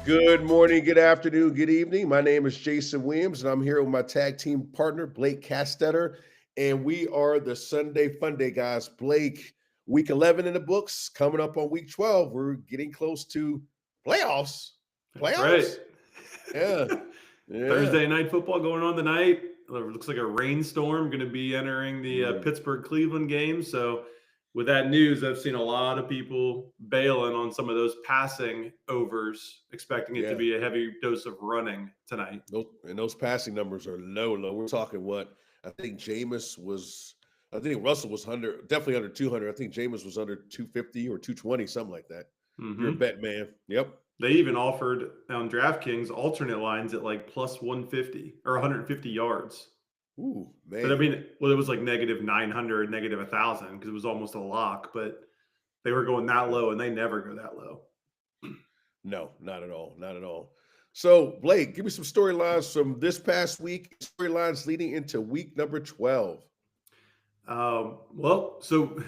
Good morning, good afternoon, good evening. My name is Jason Williams, and I'm here with my tag team partner, Blake Castetter. And we are the Sunday Fun Day guys. Blake, week 11 in the books, coming up on week 12. We're getting close to playoffs. That's right. Playoffs? Yeah. Yeah. Thursday night football going on tonight. It looks like a rainstorm going to be entering the Mm, Pittsburgh Cleveland game. So, with that news, I've seen a lot of people bailing on some of those passing overs, expecting it to yeah. be a heavy dose of running tonight. Those passing numbers are low. We're talking what? I think Russell was definitely under 200. I think Jameis was under 250 or 220, something like that. You're a hmm bet man. Yep. They even offered on DraftKings alternate lines at like plus 150 or 150 yards. Ooh, But I man. mean, well, it was like negative 900, negative 1,000 because it was almost a lock. But they were going that low, and they never go that low. No, not at all. Not at all. So, Blake, give me some storylines from this past week, storylines leading into week number 12. So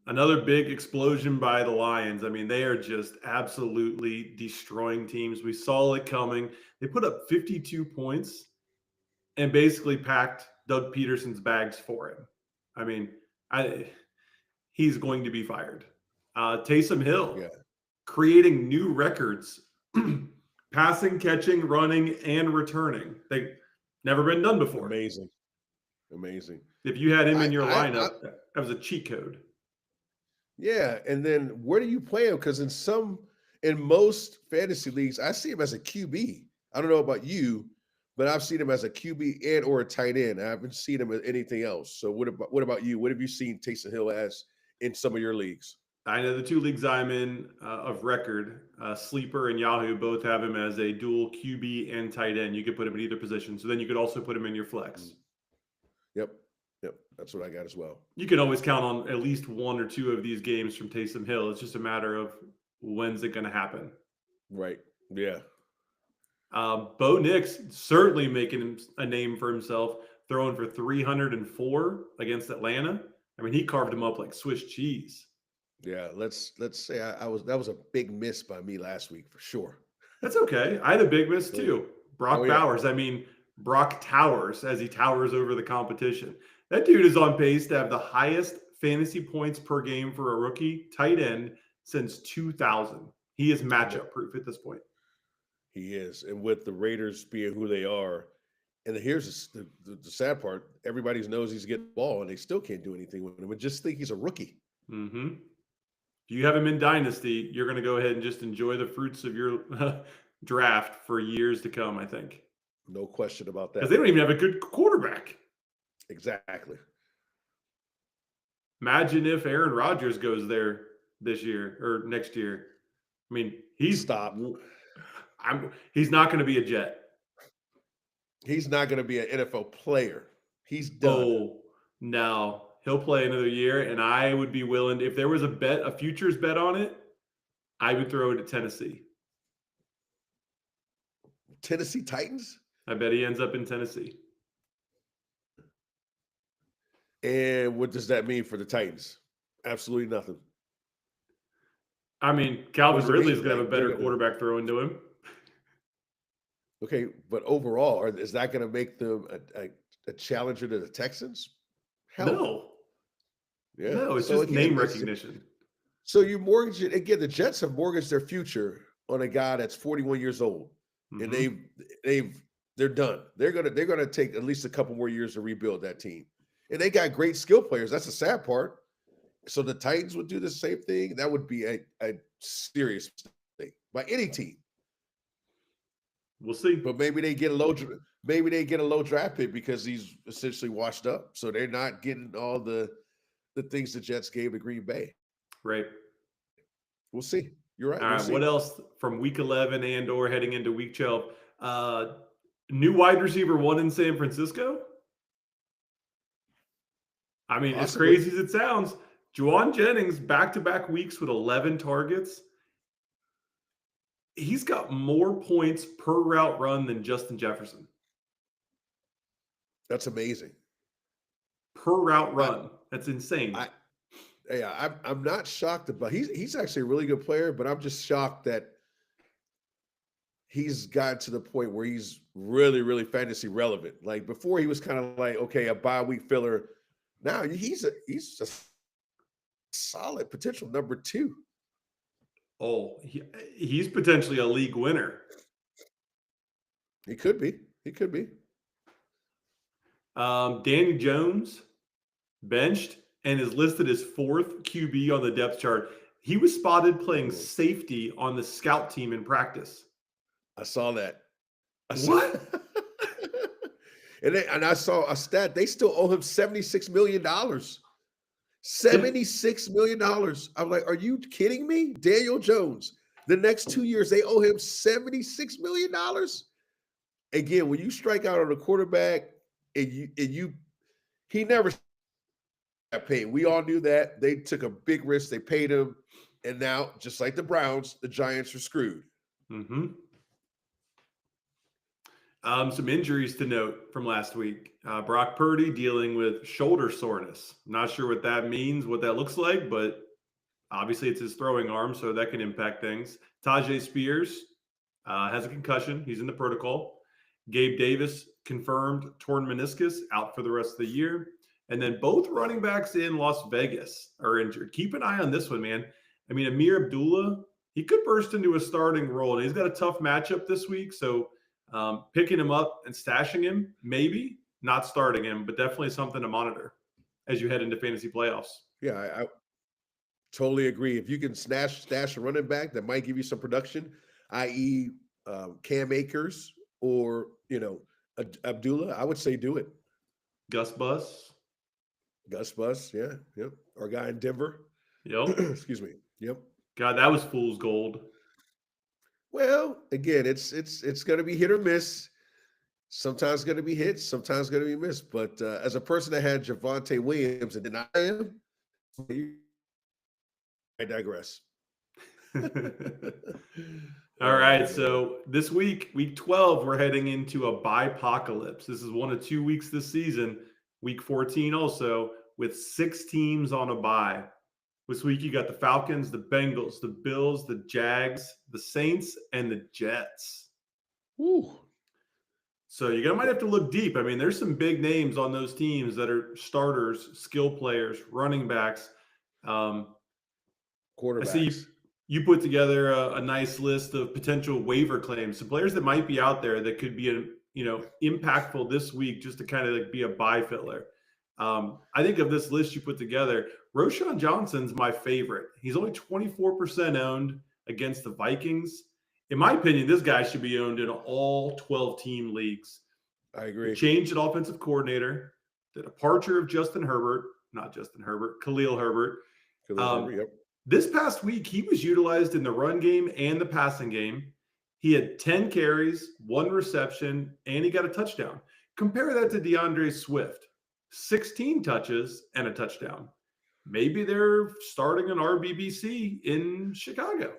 another big explosion by the Lions. I mean, they are just absolutely destroying teams. We saw it coming. They put up 52 points and basically packed Doug Peterson's bags for him. I mean, I he's going to be fired. Taysom Hill Yeah, creating new records, passing, catching, running, and returning. They never been done before. amazing. Amazing. If you had him I, in your I lineup, that was a cheat code. yeah, and then where do you play him? Because in most fantasy leagues, I see him as a QB. I don't know about you, but I've seen him as a QB and or a tight end. I haven't seen him as anything else. So what about you? What have you seen Taysom Hill as in some of your leagues? I know the two leagues I'm in of record, Sleeper and Yahoo, both have him as a dual QB and tight end. You could put him in either position. So then you could also put him in your Mm, flex. Yep, yep, that's what I got as well. You can always count on at least one or two of these games from Taysom Hill. It's just a matter of when's it going to happen. Right. Yeah. Bo Nix certainly making a name for himself, throwing for 304 against Atlanta. I mean, he carved him up like Swiss cheese. Yeah. Let's say I was that was a big miss by me last week for sure. That's okay. I had a big miss Oh, too. oh Brock yeah. Bowers. I mean, Brock towers as he towers over the competition. That dude is on pace to have the highest fantasy points per game for a rookie tight end since 2000. He is Yep. matchup proof at this point. He is. And with the Raiders being who they are, and here's the sad part: everybody knows he's getting the ball, and they still can't do anything with him. And just think he's a rookie. hmm If you have him in Dynasty, you're going to go ahead and just enjoy the fruits of your draft for years to come, I think. No question about Because they that. don't even have a good quarterback. Exactly. Imagine if Aaron Rodgers goes there this year or next year. I mean, Stop. he's not going to be a Jet. He's not going to be an NFL player. He's done. Oh, no. He'll play another year, and I would be willing, if there was a bet, a futures bet on it, I would throw it at Tennessee. Tennessee Titans. I bet he ends up in Tennessee. And what does that mean for the Titans? Absolutely nothing. I mean, What Calvin does it Ridley is mean? going to have Like a they're better gonna quarterback throwing to him. okay, but overall, is that going to make them a challenger to the Texans? Hell no. No, Yeah. no, it's So just again, name recognition. so you mortgage it again. The Jets have mortgaged their future on a guy that's 41 years old, and hmm they're done. They're gonna take at least a couple more years to rebuild that team, and they got great skill players. That's the sad part. So the Titans would do the same thing. That would be a serious mistake by any team. We'll see. But maybe they get a low draft pick because he's essentially washed up. So they're not getting all the things the Jets gave to Green Bay. Right. We'll see. You're right. All We'll right. What see. else from week 11 and or heading into week 12? Uh, New wide receiver one in San Francisco. I mean, as Possibly. crazy as it sounds, Juwan Jennings back-to-back weeks with 11 targets. He's got more points per route run than Justin Jefferson. That's amazing. Per route I run. That's insane. I yeah, I'm not shocked about he's actually a really good player, but I'm just shocked that he's gotten to the point where he's really, really fantasy relevant. Like before, he was kind of like, okay, a bye week filler. Now he's a solid potential number two. Oh, he's potentially a league winner. He could be. He could be. Danny Jones benched and is listed as fourth QB on the depth chart. He was spotted playing safety on the scout team in practice. I saw that. What? And I saw a stat. They still owe him $76 million. $76 million. I'm like, are you kidding me? Daniel Jones. The next 2 years, they owe him $76 million. Again, when you strike out on a quarterback and he never got paid. We all knew that. They took a big risk. They paid him. And now, just like the Browns, the Giants are screwed. Mm-hmm. Some injuries to note from last week. Brock Purdy dealing with shoulder soreness. Not sure what that means, what that looks like, but obviously it's his throwing arm, so that can impact things. Tajay Spears has a concussion. He's in the protocol. Gabe Davis confirmed torn meniscus, out for the rest of the year. And then both running backs in Las Vegas are injured. Keep an eye on this one, man. I mean, Amir Abdullah, he could burst into a starting role. And he's got a tough matchup this week, so picking him up and stashing him, maybe not starting him, but definitely something to monitor as you head into fantasy playoffs. Yeah, I totally agree. If you can stash a running back that might give you some production, i.e., Cam Akers or Abdullah, I would say do it. Gus Bus, yeah, yep. Our guy in Denver. Yep. Excuse me. Yep. God, that was fool's gold. Well, again, it's going to be hit or miss. Sometimes going to be hits, sometimes going to be missed. But as a person that had Javonte Williams and did not him, I digress. All right. So this week 12, we're heading into a bye-pocalypse. This is one of 2 weeks this season. Week 14 also, with 6 teams on a bye. This week you got the Falcons, the Bengals, the Bills, the Jags, the Saints, and the Jets. Woo. So you might have to look deep. I mean, there's some big names on those teams that are starters, skill players, running backs. Quarterbacks. I see you put together a nice list of potential waiver claims. Some players that might be out there that could be impactful this week just to kind of like be a buy filler. I think of this list you put together, Roschon Johnson's my favorite. He's only 24% owned against the Vikings. In my opinion, this guy should be owned in all 12-team leagues. I agree. Changed at offensive coordinator, the departure of Khalil Herbert. Yep. This past week, he was utilized in the run game and the passing game. He had 10 carries, 1 reception, and he got a touchdown. Compare that to DeAndre Swift, 16 touches and a touchdown. Maybe they're starting an RBBC in Chicago.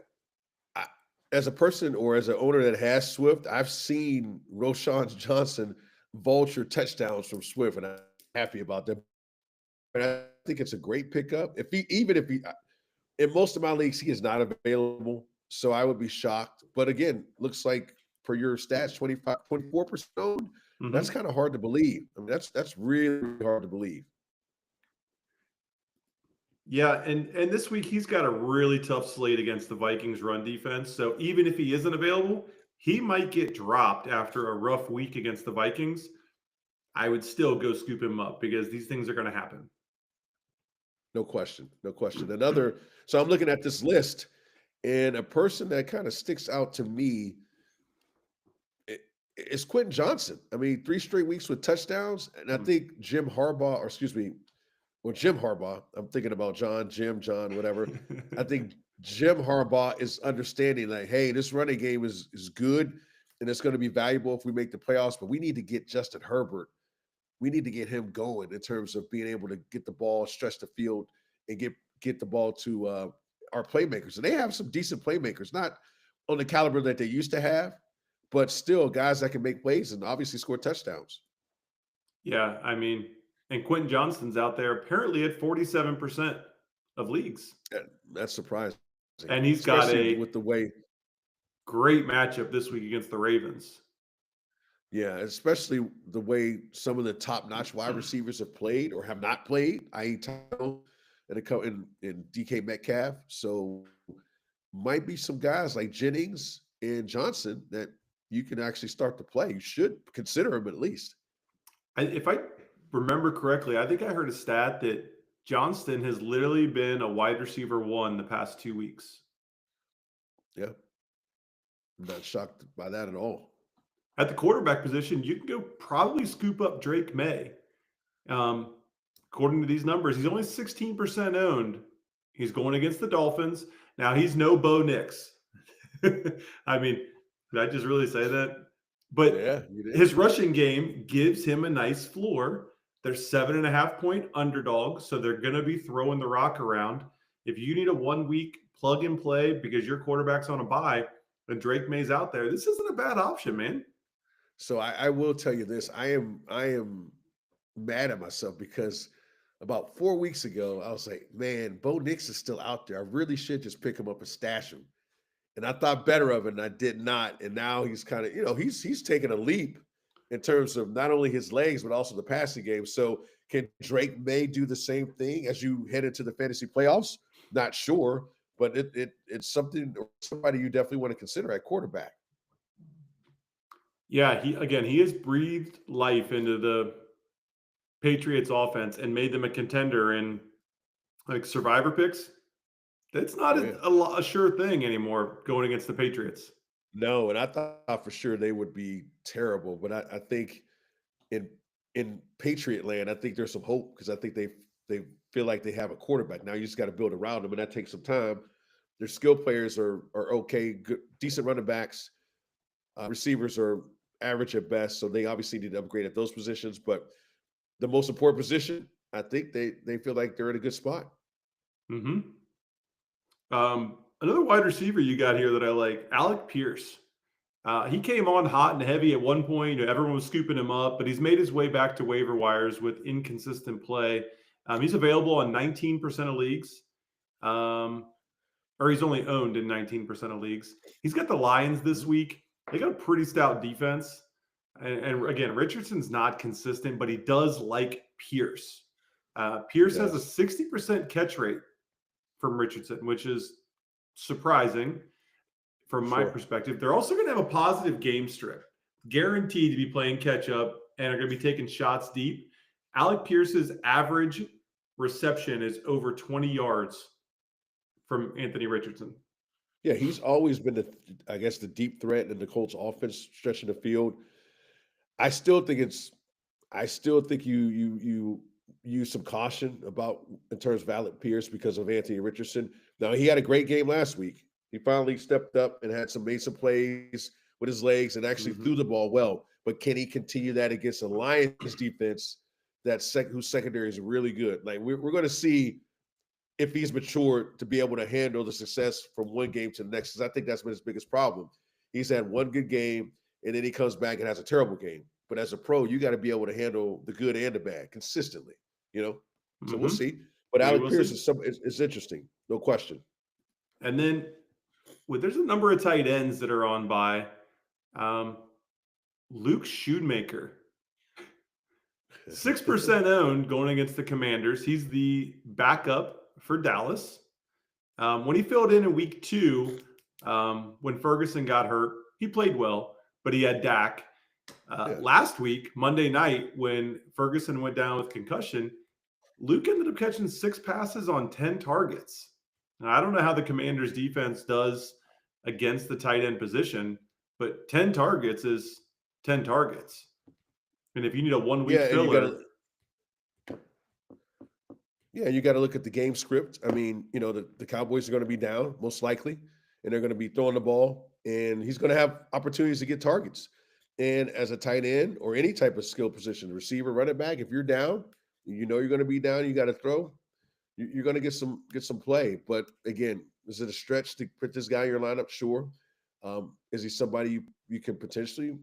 As a person or as an owner that has Swift, I've seen Roschon Johnson vulture touchdowns from Swift, and I'm happy about that. But I think it's a great pickup. Even if he, in most of my leagues, he is not available, so I would be shocked. But again, looks like per your stats, 24% owned. Mm-hmm. That's kind of hard to believe. I mean, that's really hard to believe. Yeah, and this week he's got a really tough slate against the Vikings run defense. So even if he isn't available, he might get dropped after a rough week against the Vikings. I would still go scoop him up because these things are going to happen. No question. So I'm looking at this list, and a person that kind of sticks out to me is Quentin Johnson. I mean, 3 straight weeks with touchdowns, and I think Jim Harbaugh, I'm thinking about John, whatever. I think Jim Harbaugh is understanding like, hey, this running game is good and it's going to be valuable if we make the playoffs, but we need to get Justin Herbert. We need to get him going in terms of being able to get the ball, stretch the field, and get the ball to our playmakers. And they have some decent playmakers, not on the caliber that they used to have, but still guys that can make plays and obviously score touchdowns. Yeah, I mean, and Quentin Johnston's out there apparently at 47% of leagues. That's surprising. And he's especially got with the way great matchup this week against the Ravens. Yeah, especially the way some of the top-notch wide receivers have played or have not played, i.e. Tyler and DK Metcalf. So might be some guys like Jennings and Johnson that you can actually start to play. You should consider them at least. If I remember correctly, I think I heard a stat that Johnston has literally been a wide receiver one the past 2 weeks. Yeah. I'm not shocked by that at all. At the quarterback position, you can go probably scoop up Drake May. According to these numbers, he's only 16% owned. He's going against the Dolphins. Now, he's no Bo Nix. I mean, did I just really say that? But Yeah, you did. his rushing game gives him a nice floor. They're 7.5-point underdogs, so they're going to be throwing the rock around. If you need a 1 week plug and play because your quarterback's on a bye and Drake May's out there, this isn't a bad option, man. So I will tell you this. I am mad at myself because about 4 weeks ago, I was like, man, Bo Nix is still out there. I really should just pick him up and stash him. And I thought better of it, and I did not. And now he's kind of, he's taken a leap in terms of not only his legs, but also the passing game. So can Drake May do the same thing as you head into the fantasy playoffs? Not sure, but it's something or somebody you definitely want to consider at quarterback. Yeah, he has breathed life into the Patriots offense and made them a contender in like survivor picks. That's not Oh, yeah. a sure thing anymore going against the Patriots. No, and I thought for sure they would be terrible, but I think in in Patriot land, I think there's some hope because I think they feel like they have a quarterback. Now you just got to build around them, and that takes some time. Their skill players are okay, good, decent running backs. Receivers are average at best, so they obviously need to upgrade at those positions. But the most important position, I think they feel like they're in a good spot. Hmm. Another wide receiver you got here that I like, Alec Pierce. He came on hot and heavy at one point. Everyone was scooping him up, but he's made his way back to waiver wires with inconsistent play. He's available on 19% of leagues, or he's only owned in 19% of leagues. He's got the Lions this week. They got a pretty stout defense. And again, Richardson's not consistent, but he does like Pierce. Pierce has a 60% catch rate from Richardson, which is surprising from my perspective. They're also going to have a positive game strip, guaranteed to be playing catch up and are going to be taking shots deep. Alec Pierce's average reception is over 20 yards from Anthony Richardson. Yeah, he's always been the deep threat in the Colts offense stretching the field. I still think you use some caution about in terms of Alec Pierce because of Anthony Richardson. Now he had a great game last week. He finally stepped up and made some plays with his legs and actually threw the ball well. But can he continue that against the Lions defense whose secondary is really good? Like we're going to see if he's matured to be able to handle the success from one game to the next. Because I think that's been his biggest problem. He's had one good game and then he comes back and has a terrible game. But as a pro, you got to be able to handle the good and the bad consistently. So we'll see. But Alec Pierce is interesting, no question. And then there's a number of tight ends that are on by. Luke Schoonmaker, 6% owned going against the Commanders. He's the backup for Dallas. When he filled in week 2, when Ferguson got hurt, he played well, but he had Dak. Last week, Monday night, when Ferguson went down with concussion, Luke ended up catching 6 passes on 10 targets. Now, I don't know how the Commanders defense does against the tight end position, but 10 targets is 10 targets. And if you need a 1 week filler. You got to look at the game script. I mean, the Cowboys are going to be down most likely, and they're going to be throwing the ball, and he's going to have opportunities to get targets. And as a tight end or any type of skill position, receiver, running back, if you're down, you're going to be down, you got to throw. You're going to get some play. But again, is it a stretch to put this guy in your lineup? Sure. Is he somebody you can potentially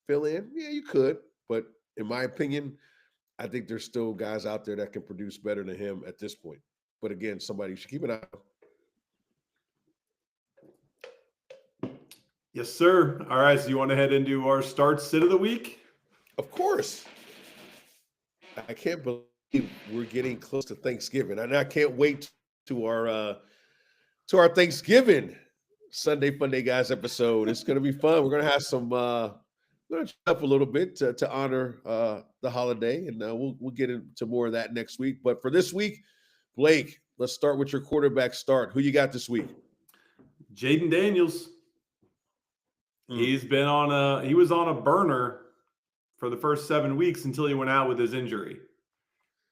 fill in? Yeah, you could. But in my opinion, I think there's still guys out there that can produce better than him at this point. But again, somebody you should keep an eye on. Yes, sir. All right, so you want to head into our start sit of the week? Of course. I can't believe we're getting close to Thanksgiving, and I can't wait to our Thanksgiving Sunday Fun Day Guys episode. It's going to be fun. We're going to have some. We're going to up a little bit to honor the holiday, and we'll get into more of that next week. But for this week, Blake, let's start with your quarterback start. Who you got this week? Jaden Daniels. He was on a burner for the first 7 weeks until he went out with his injury.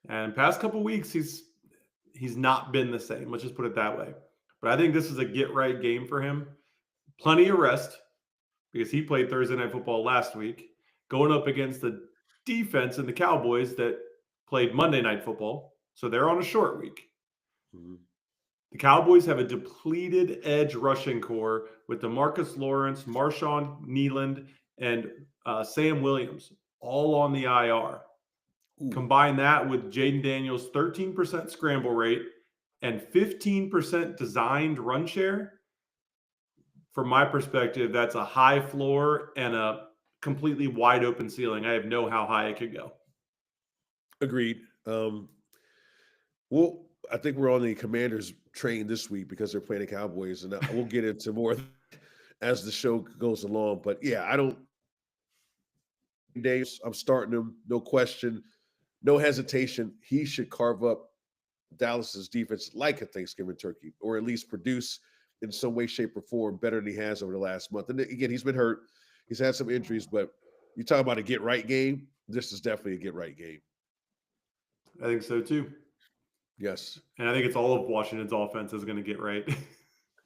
And past couple weeks, he's not been the same. Let's just put it that way. But I think this is a get right game for him. Plenty of rest because he played Thursday Night Football last week, going up against the defense and the Cowboys that played Monday Night Football. So they're on a short week. Mm-hmm. The Cowboys have a depleted edge rushing core with DeMarcus Lawrence, Marshawn Kneeland, and Sam Williams all on the IR. Ooh. Combine that with Jaden Daniels' 13% scramble rate and 15% designed run share. From my perspective, that's a high floor and a completely wide open ceiling. I have no how high it could go. Agreed. Well, I think we're on the Commanders train this week because they're playing the Cowboys, and we'll get into more as the show goes along. But yeah, I'm starting him, no question, no hesitation. He should carve up Dallas's defense like a Thanksgiving turkey, or at least produce in some way, shape, or form better than he has over the last month. And again, he's been hurt. He's had some injuries, but you talk about a get-right game, this is definitely a get-right game. I think so, too. Yes. And I think it's all of Washington's offense is going to get right.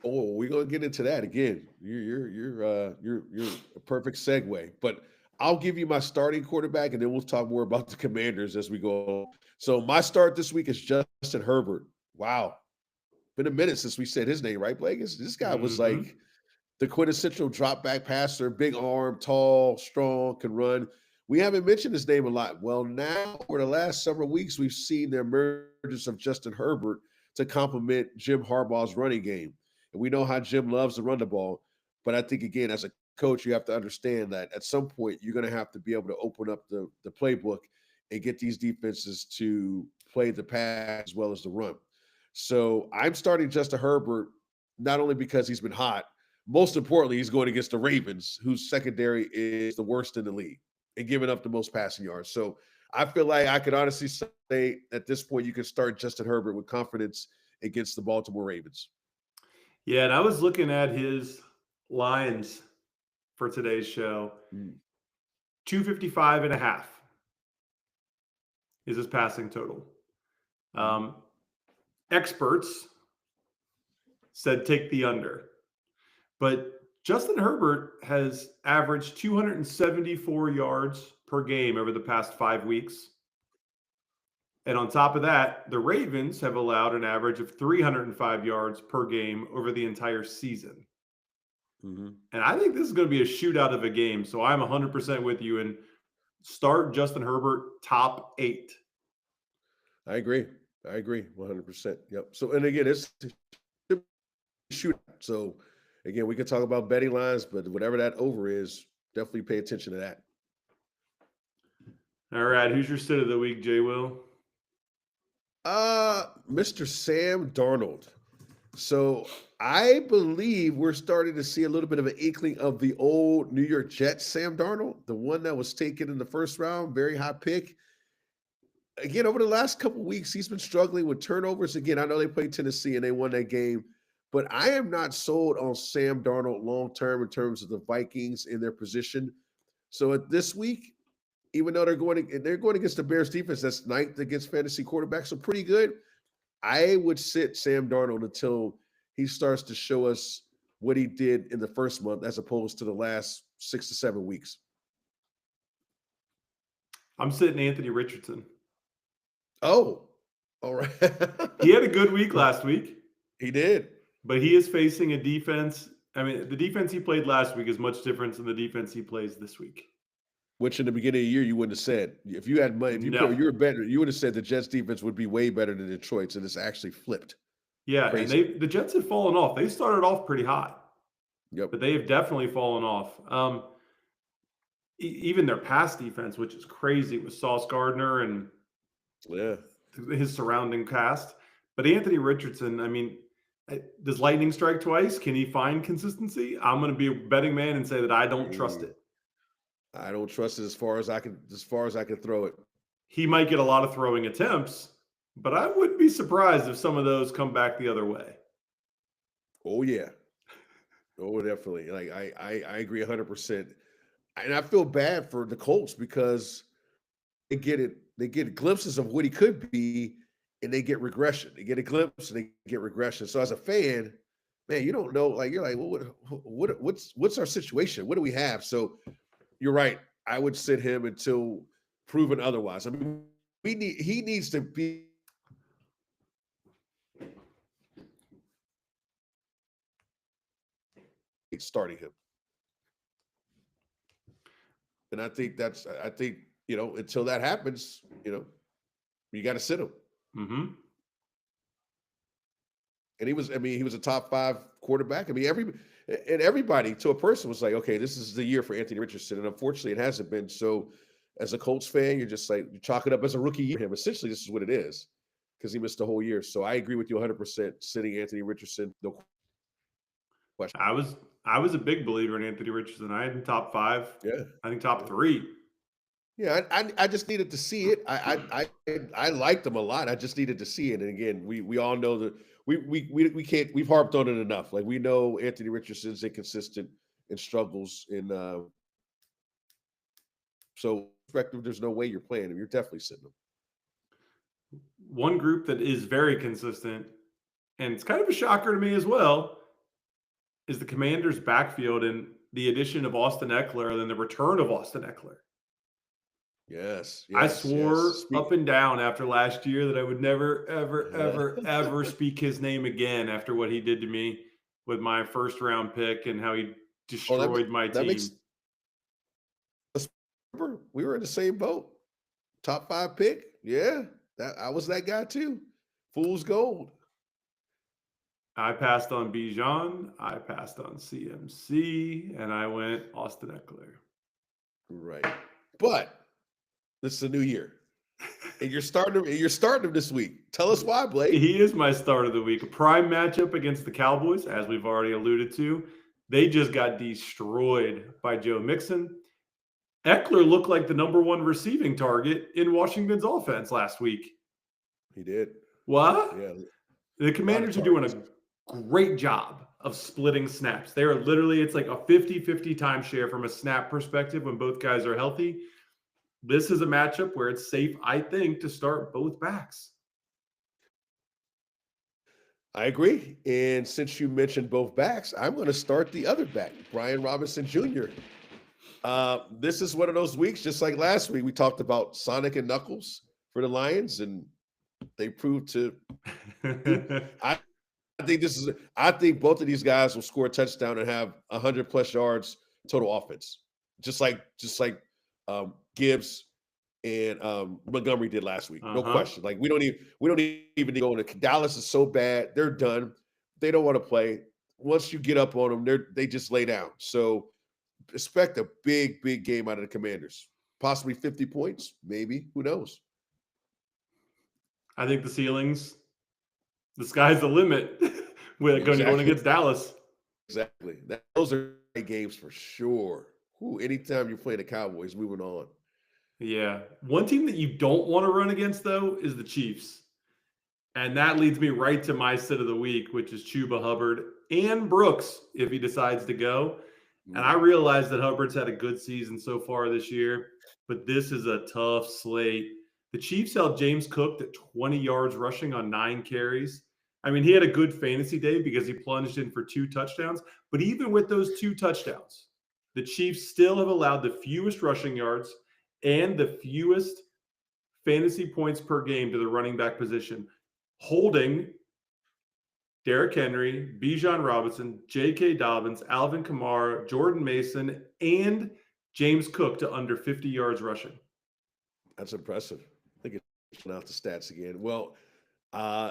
Oh, we're going to get into that again. You're a perfect segue. But I'll give you my starting quarterback, and then we'll talk more about the Commanders as we go. So my start this week is Justin Herbert. Wow. Been a minute since we said his name, right, Blake? This guy was like the quintessential drop back passer, big arm, tall, strong, can run. We haven't mentioned his name a lot. Well, now for the last several weeks, we've seen the emergence of Justin Herbert to complement Jim Harbaugh's running game. And we know how Jim loves to run the ball. But I think, again, as a coach, you have to understand that at some point you're going to have to be able to open up the playbook and get these defenses to play the pass as well as the run. So I'm starting Justin Herbert not only because he's been hot, most importantly, he's going against the Ravens, whose secondary is the worst in the league and giving up the most passing yards. So I feel like I could honestly say at this point you can start Justin Herbert with confidence against the Baltimore Ravens. Yeah, and I was looking at his lines for today's show. 255.5 is his passing total. Experts said take the under. But Justin Herbert has averaged 274 yards per game over the past 5 weeks. And on top of that, the Ravens have allowed an average of 305 yards per game over the entire season. And I think this is going to be a shootout of a game. So I'm 100% with you and start Justin Herbert top 8. I agree 100%. Yep. So, and again, it's a shootout. So again, we can talk about betting lines, but whatever that over is, definitely pay attention to that. All right. Who's your sit of the week, Jay Will? Mr. Sam Darnold. So I believe we're starting to see a little bit of an inkling of the old New York Jets Sam Darnold, the one that was taken in the first round, very high pick. Again, over the last couple of weeks, he's been struggling with turnovers. Again, I know they played Tennessee and they won that game, but I am not sold on Sam Darnold long-term in terms of the Vikings in their position. So at this week, even though they're going against the Bears defense, that's 9th against fantasy quarterbacks, so pretty good. I would sit Sam Darnold until he starts to show us what he did in the first month as opposed to the last 6 to 7 weeks. I'm sitting Anthony Richardson. Oh, all right. He had a good week last week. He did. But he is facing a defense. I mean, the defense he played last week is much different than the defense he plays this week. Which in the beginning of the year you wouldn't have said. If you had money, if you were better, you would have said the Jets defense would be way better than Detroit's, and it's actually flipped. Yeah, crazy. And the Jets had fallen off. They started off pretty hot. Yep. but they have definitely fallen off. Even their pass defense, which is crazy with Sauce Gardner and Yeah. his surrounding cast. But Anthony Richardson, I mean, does lightning strike twice? Can he find consistency? I'm going to be a betting man and say that I don't trust Mm, it. I don't trust it as far as I can throw it. He might get a lot of throwing attempts, but I wouldn't be surprised if some of those come back the other way. Oh yeah. Oh, definitely. Like I agree 100%. And I feel bad for the Colts because they get glimpses of what he could be, and they get regression. They get a glimpse and they get regression. So as a fan, man, you don't know. Like you're like, well, what's our situation? What do we have? So you're right. I would sit him until proven otherwise. I mean, he needs to be starting him. And I think, until that happens, you got to sit him. Mm-hmm. And he was a top 5 quarterback. I mean, everybody to a person was like, okay, this is the year for Anthony Richardson. And unfortunately it hasn't been. So as a Colts fan, you're just like, you chalk it up as a rookie year for him. Essentially, this is what it is because he missed the whole year. So I agree with you 100% sitting Anthony Richardson. No question. I was a big believer in Anthony Richardson. I had him top 5. Yeah. I think top 3. Yeah, I just needed to see it. I liked him a lot. I just needed to see it. And again, we all know that we can't, we've harped on it enough. Like we know Anthony Richardson's inconsistent and struggles in so perspective, there's no way you're playing him. You're definitely sitting him. One group that is very consistent, and it's kind of a shocker to me as well, is the Commanders' backfield and the addition of Austin Eckler and then the return of Austin Eckler. Yes, I yes, swore yes. up and down after last year that I would never, ever, ever, ever speak his name again after what he did to me with my first round pick and how he destroyed my that team. makes remember, we were in the same boat. Top 5 pick. Yeah, I was that guy too. Fool's gold. I passed on Bijan, I passed on CMC, and I went Austin Eckler. Right. But this is a new year. And you're starting him this week. Tell us why, Blake. He is my start of the week. A prime matchup against the Cowboys, as we've already alluded to. They just got destroyed by Joe Mixon. Eckler looked like the number 1 receiving target in Washington's offense last week. He did. What? Yeah. The Commanders are doing a great job of splitting snaps. They are literally, it's like a 50-50 timeshare from a snap perspective when both guys are healthy. This is a matchup where it's safe, I think, to start both backs. I agree. And since you mentioned both backs, I'm going to start the other back, Brian Robinson Jr. This is one of those weeks, just like last week, we talked about Sonic and Knuckles for the Lions, and they proved to. I think both of these guys will score a touchdown and have 100+ yards total offense, just like Gibbs and Montgomery did last week. No question. Like we don't even go into Dallas is so bad. They're done. They don't want to play. Once you get up on them, they just lay down. So expect a big game out of the Commanders. Possibly 50 points, maybe. Who knows? I think the sky's the limit. We're going against Dallas. Exactly. Those are great games for sure. Anytime you're playing the Cowboys, moving on. Yeah. One team that you don't want to run against, though, is the Chiefs. And that leads me right to my sit of the week, which is Chuba Hubbard and Brooks, if he decides to go. And I realize that Hubbard's had a good season so far this year, but this is a tough slate. The Chiefs held James Cook to 20 yards rushing on 9 carries. I mean, he had a good fantasy day because he plunged in for 2 touchdowns. But even with those 2 touchdowns, the Chiefs still have allowed the fewest rushing yards and the fewest fantasy points per game to the running back position, holding Derrick Henry, Bijan Robinson, J.K. Dobbins, Alvin Kamara, Jordan Mason, and James Cook to under 50 yards rushing. That's impressive. I think it's out the stats again. Well,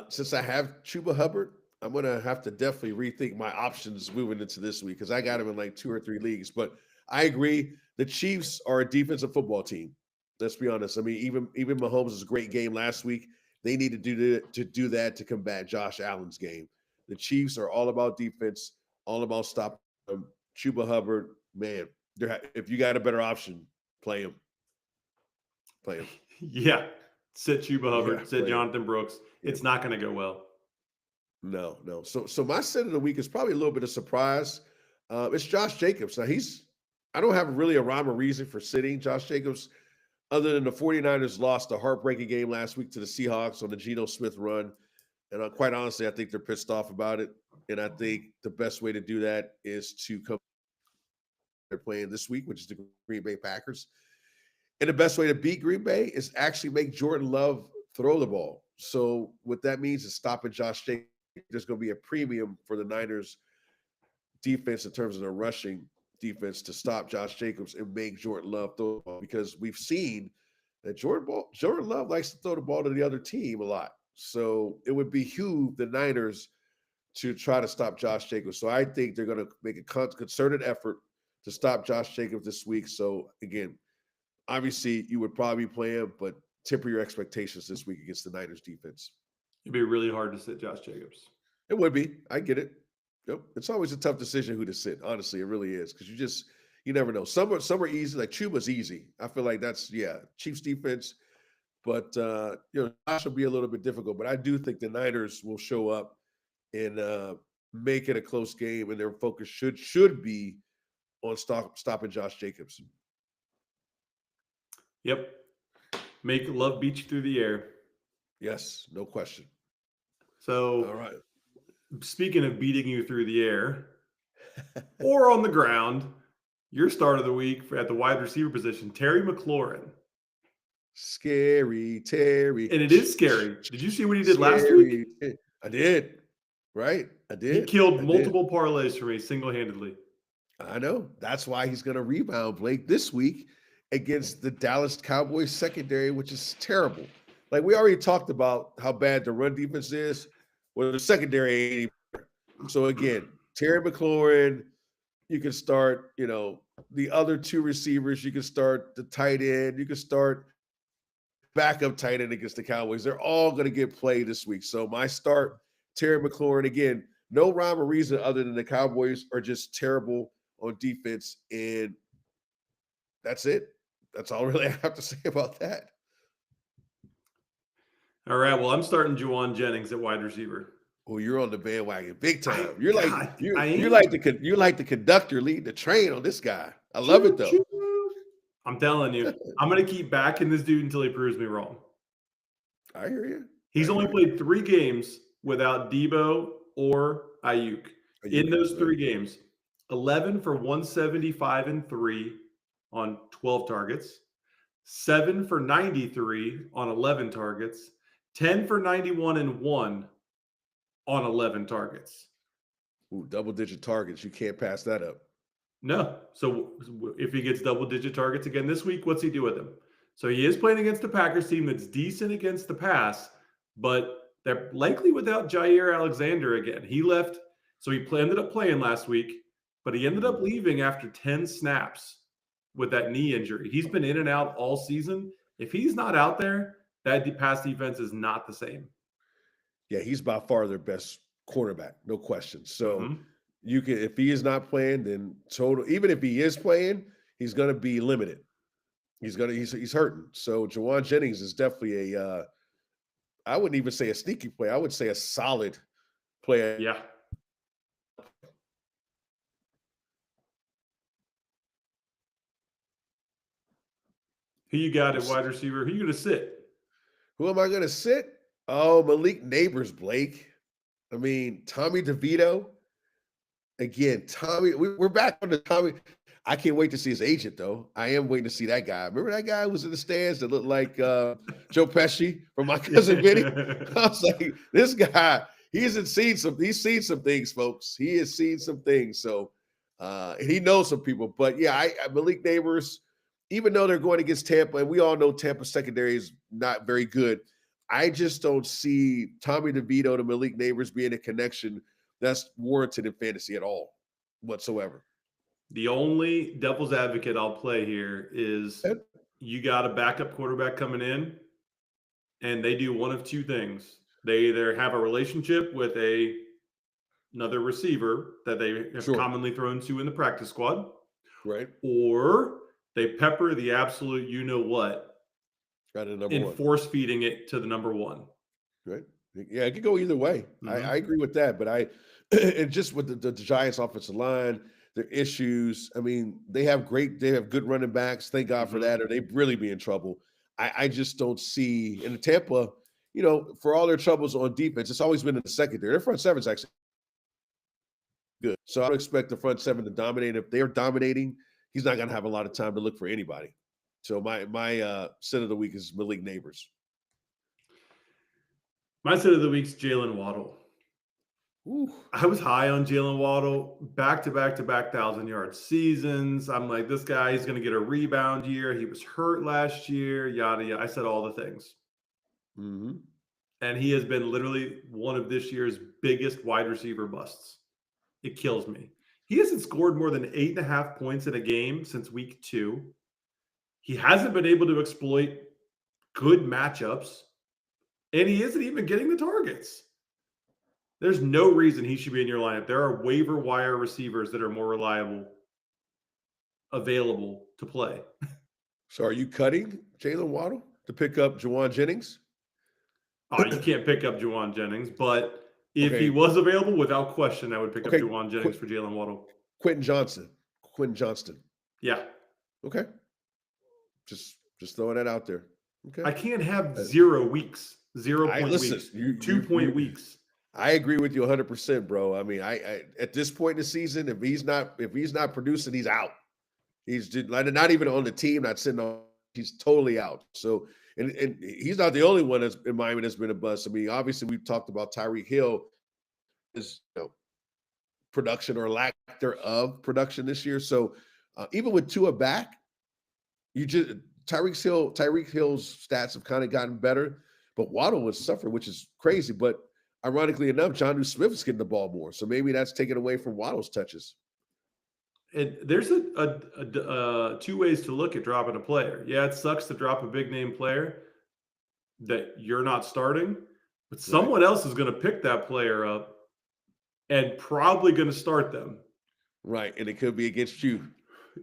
since I have Chuba Hubbard, I'm gonna have to definitely rethink my options moving into this week because I got him in like 2 or 3 leagues. But I agree, the Chiefs are a defensive football team. Let's be honest. I mean, even Mahomes' was a great game last week. They need to do that to combat Josh Allen's game. The Chiefs are all about defense, all about stopping them. Chuba Hubbard, man, if you got a better option, play him. Play him. Yeah. Sit Chuba Hubbard, Yeah, sit play him. Jonathan Brooks. Yeah. It's not going to go well. No. So my sit of the week is probably a little bit of surprise. It's Josh Jacobs. Now I don't have really a rhyme or reason for sitting Josh Jacobs other than the 49ers lost a heartbreaking game last week to the Seahawks on the Geno Smith run. And quite honestly, I think they're pissed off about it. And I think the best way to do that is to come. They're playing this week, which is the Green Bay Packers. And the best way to beat Green Bay is actually make Jordan Love throw the ball. So what that means is stopping Josh Jacobs. There's going to be a premium for the Niners defense in terms of their rushing defense to stop Josh Jacobs and make Jordan Love throw the ball, because we've seen that Jordan Love likes to throw the ball to the other team a lot. So it would behoove the Niners to try to stop Josh Jacobs. So I think they're going to make a concerted effort to stop Josh Jacobs this week. So again, obviously you would probably play him, but temper your expectations this week against the Niners defense. It'd be really hard to sit Josh Jacobs. It would be. I get it. Yep. It's always a tough decision who to sit. Honestly, it really is, because you never know. Some are easy. Like Chuba's easy. I feel like that's Chiefs defense, but Josh will be a little bit difficult. But I do think the Niners will show up and make it a close game, and their focus should be on stopping Josh Jacobs. Yep. Make love beat you through the air. Yes, no question. So, all right. Speaking of beating you through the air or on the ground, your start of the week at the wide receiver position, Terry McLaurin. Scary Terry. And it is scary. Did you see what he did last week? I did. Right? I did. He killed multiple parlays for me single-handedly. I know. That's why he's going to rebound, Blake, this week against the Dallas Cowboys secondary, which is terrible. Like, we already talked about how bad the run defense is. Well, the secondary ain't. So again, Terry McLaurin, you can start, the other two receivers. You can start the tight end. You can start backup tight end against the Cowboys. They're all going to get played this week. So my start, Terry McLaurin. Again, no rhyme or reason other than the Cowboys are just terrible on defense. And that's it. That's all really I have to say about that. All right. Well, I'm starting Juwan Jennings at wide receiver. Oh, you're on the bandwagon big time. You're like the conductor leading the train on this guy. I love it though. I'm telling you, I'm going to keep backing this dude until he proves me wrong. I hear you. He's only played 3 games without Debo or Ayuk. In those 3 games, 11 for 175 and 3 on 12 targets, 7 for 93 on 11 targets, 10 for 91 and 1 on 11 targets. Ooh, double-digit targets. You can't pass that up. No. So if he gets double-digit targets again this week, what's he do with them? So he is playing against the Packers team that's decent against the pass, but they're likely without Jair Alexander again. He left, so he ended up playing last week, but he ended up leaving after 10 snaps with that knee injury. He's been in and out all season. If he's not out there, that pass defense is not the same. Yeah, he's by far their best quarterback, no question. So you can, if he is not playing, then even if he is playing, he's going to be limited. He's hurting. So Juwan Jennings is definitely I wouldn't even say a sneaky play. I would say a solid player. Yeah. Who you got at wide receiver? Who you going to sit? Who am I going to sit? Oh, Malik Neighbors, Blake. I mean, Tommy DeVito. Again, Tommy, we're back on the Tommy. I can't wait to see his agent, though. I am waiting to see that guy. Remember that guy who was in the stands that looked like Joe Pesci from My Cousin Vinny? I was like, this guy, he's seen some things, folks. He has seen some things. So and he knows some people. But yeah, Malik Neighbors, even though they're going against Tampa, and we all know Tampa secondary is not very good, I just don't see Tommy DeVito to Malik Neighbors being a connection that's warranted in fantasy at all whatsoever. The only devil's advocate I'll play here is And you got a backup quarterback coming in, and they do one of two things. They either have a relationship with another receiver that they have sure, commonly thrown to in the practice squad, right? or they pepper the absolute you know what Got a number in one, force feeding it to the number one. right? Yeah, it could go either way. I agree with that, but and just with the Giants' offensive line, their issues. I mean, they have good running backs. Thank God for that, or they'd really be in trouble. I just don't see in the Tampa, for all their troubles on defense, it's always been in the secondary. Their front seven's actually good. So I don't expect the front seven to dominate. If they're dominating, he's not going to have a lot of time to look for anybody. So my sit of the week is Malik Neighbors. My sit of the week's Jalen Waddle. Ooh. I was high on Jalen Waddle, back-to-back 1,000-yard seasons. I'm like, this guy is going to get a rebound year. He was hurt last year, yada, yada. I said all the things. Mm-hmm. And he has been literally one of this year's biggest wide receiver busts. It kills me. He hasn't scored more than 8.5 points in a game since week 2. He hasn't been able to exploit good matchups, and he isn't even getting the targets. There's no reason he should be in your lineup. There are waiver wire receivers that are more reliable, available to play. So are you cutting Jalen Waddle to pick up Juwan Jennings? You can't pick up Juwan Jennings, but if Okay. he was available, without question, I would pick up Juwan Jennings for Jalen Waddle. Quentin Johnston. Yeah. Okay. Just throwing that out there. Okay. I can't have 0 weeks, 0 point listen, weeks, 2 point weeks. I agree with you 100%, bro. I mean, I at this point in the season, if he's not producing, he's out. He's just not even on the team, not sitting on. He's totally out. So, and he's not the only one that's in Miami that's been a bust. I mean, obviously, we've talked about Tyreek Hill, his production or lack thereof production this year. So, even with Tua back, Tyreek Hill's stats have kind of gotten better, but Waddle was suffering, which is crazy. But ironically enough, Jonnu Smith is getting the ball more, so maybe that's taken away from Waddle's touches. And there's two ways to look at dropping a player. Yeah, it sucks to drop a big name player that you're not starting, but someone else is going to pick that player up and probably going to start them. Right, and it could be against you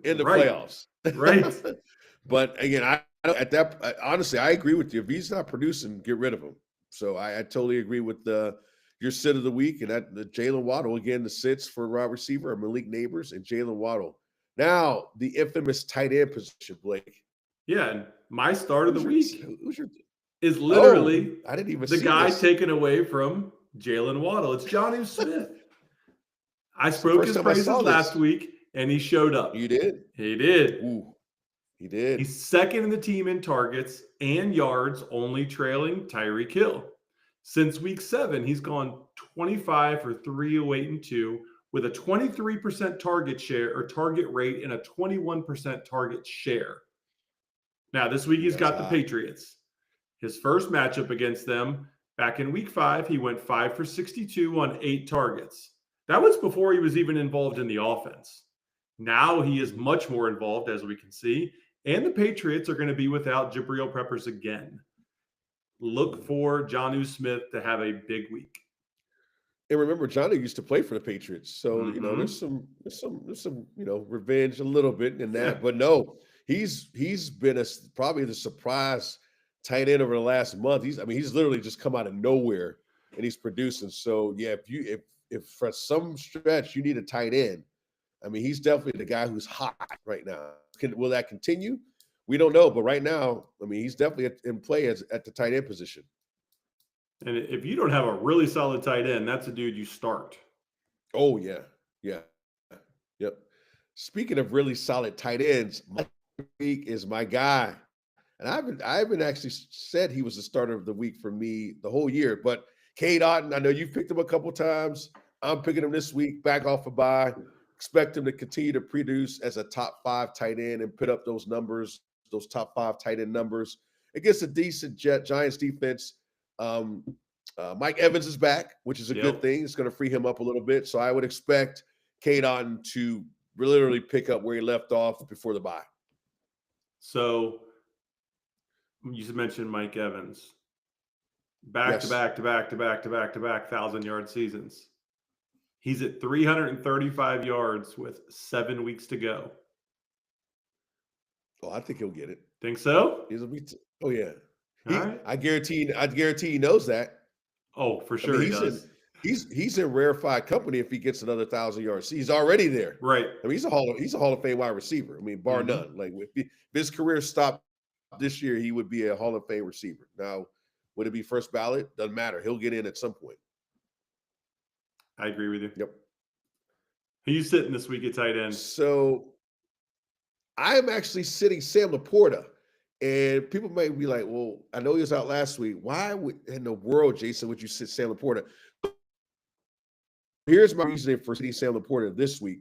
in the playoffs. Right. But again, honestly, I agree with you. If he's not producing, get rid of him. So I totally agree with your sit of the week, and that the Jalen Waddle, again, the sits for wide receiver are Malik Neighbors and Jalen Waddle. Now, the infamous tight end position, Blake. Yeah, and my start of the week is I literally didn't even the see guy this. taken away from Jalen Waddle. It's Jonnu Smith. I spoke his praises last week, and he showed up. You did? He did. Ooh, he did. He's second in the team in targets and yards, only trailing Tyreek Hill. Since week 7, he's gone 25 for 308 and 2 with a 23% target share or target rate and a 21% target share. Now, this week he's got the Patriots. His first matchup against them, back in week 5, he went 5 for 62 on 8 targets. That was before he was even involved in the offense. Now he is much more involved, as we can see, and the Patriots are going to be without Jabril Peppers again. Look for Jonnu Smith to have a big week. And remember, Jonnu used to play for the Patriots, so there's some revenge a little bit in that. Yeah. But no, he's been probably the surprise tight end over the last month. He's literally just come out of nowhere and he's producing. So yeah, if for some stretch you need a tight end, I mean, he's definitely the guy who's hot right now. Will that continue? We don't know, but right now, I mean, he's definitely in play at the tight end position. And if you don't have a really solid tight end, that's a dude you start. Oh, yeah. Yep. Speaking of really solid tight ends, Mike Week is my guy. And I haven't actually said he was the starter of the week for me the whole year, but Cade Otton, I know you've picked him a couple times. I'm picking him this week, back off a bye. Expect him to continue to produce as a top 5 tight end and put up those numbers, those top 5 tight end numbers against a decent Giants defense. Mike Evans is back, which is a good Yep. thing. It's going to free him up a little bit. So I would expect Cade Otton to literally pick up where he left off before the bye. So you just mentioned Mike Evans. Back to Yes. back to back to back to back to back 1,000-yard seasons. He's at 335 yards with 7 weeks to go. Oh, I think he'll get it. Think so? Oh yeah. All right. I guarantee he knows that. Oh, for I sure mean, he does. he's in rarefied company if he gets another 1,000 yards. He's already there. Right. I mean, he's a Hall of Fame wide receiver. I mean, bar none. Like if his career stopped this year, he would be a Hall of Fame receiver. Now, would it be first ballot? Doesn't matter. He'll get in at some point. I agree with you. Yep. Who you sitting this week at tight end? So I'm actually sitting Sam Laporta. And people might be like, well, I know he was out last week. Why in the world, Jason, would you sit Sam Laporta? Here's my reasoning for sitting Sam Laporta this week.